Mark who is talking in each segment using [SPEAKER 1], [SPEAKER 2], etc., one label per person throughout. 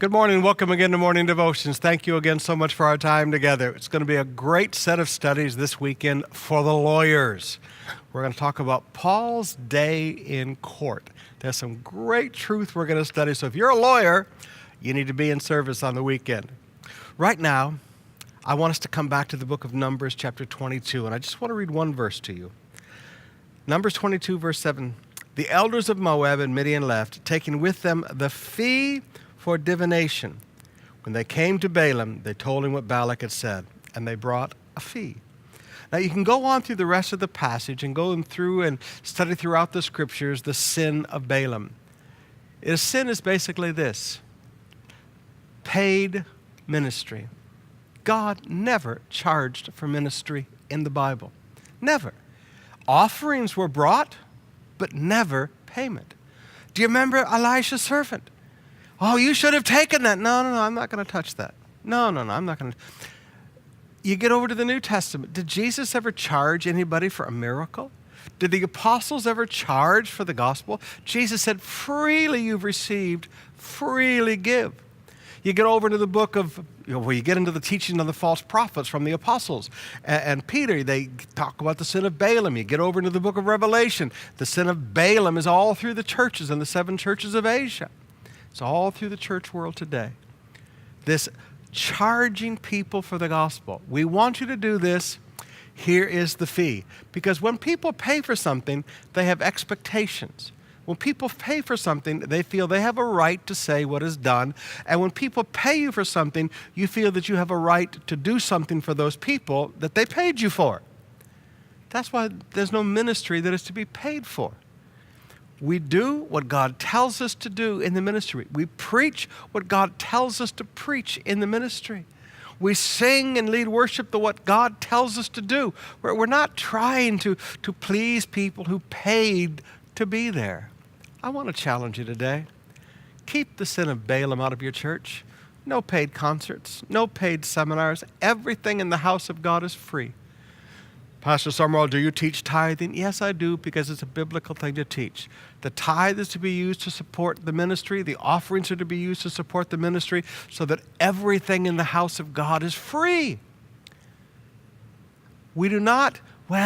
[SPEAKER 1] Good morning. Welcome again to Morning Devotions. Thank you again so much for our time together. It's going to be a great set of studies this weekend for the lawyers. We're going to talk about Paul's day in court. There's some great truth we're going to study. So if you're a lawyer, you need to be in service on the weekend. Right now, I want us to come back to the book of Numbers, chapter 22, and I just want to read one verse to you. Numbers 22, verse 7. The elders of Moab and Midian left, taking with them the fee for divination. When they came to Balaam, they told him what Balak had said, and they brought a fee. Now you can go on through the rest of the passage and go through and study throughout the scriptures the sin of Balaam. His sin is basically this: paid ministry. God never charged for ministry in the Bible. Never. Offerings were brought, but never payment. Do you remember Elisha's servant? Oh, you should have taken that. No, I'm not going to touch that. No, I'm not going to. You get over to the New Testament. Did Jesus ever charge anybody for a miracle? Did the apostles ever charge for the gospel? Jesus said, freely you've received, freely give. You get over to the book of, where you get into the teaching of the false prophets from the apostles. And Peter, they talk about the sin of Balaam. You get over into the book of Revelation. The sin of Balaam is all through the churches and the 7 churches of Asia. It's all through the church world today. This charging people for the gospel. We want you to do this. Here is the fee. Because when people pay for something, they have expectations. When people pay for something, they feel they have a right to say what is done. And when people pay you for something, you feel that you have a right to do something for those people that they paid you for. That's why there's no ministry that is to be paid for. We do what God tells us to do in the ministry. We preach what God tells us to preach in the ministry. We sing and lead worship to what God tells us to do. We're not trying to please people who paid to be there. I want to challenge you today. Keep the sin of Balaam out of your church. No paid concerts, no paid seminars. Everything in the house of God is free. Pastor Summerall, do you teach tithing? Yes, I do, because it's a biblical thing to teach. The tithe is to be used to support the ministry. The offerings are to be used to support the ministry so that everything in the house of God is free. We do not, we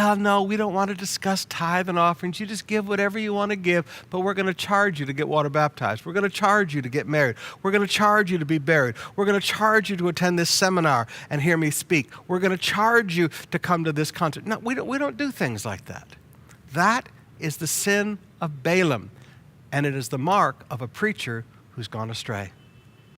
[SPEAKER 1] don't want to discuss tithe and offerings. You just give whatever you want to give, but we're going to charge you to get water baptized. We're going to charge you to get married. We're going to charge you to be buried. We're going to charge you to attend this seminar and hear me speak. We're going to charge you to come to this concert. No, we don't do things like that. That is the sin of Balaam, and it is the mark of a preacher who's gone astray.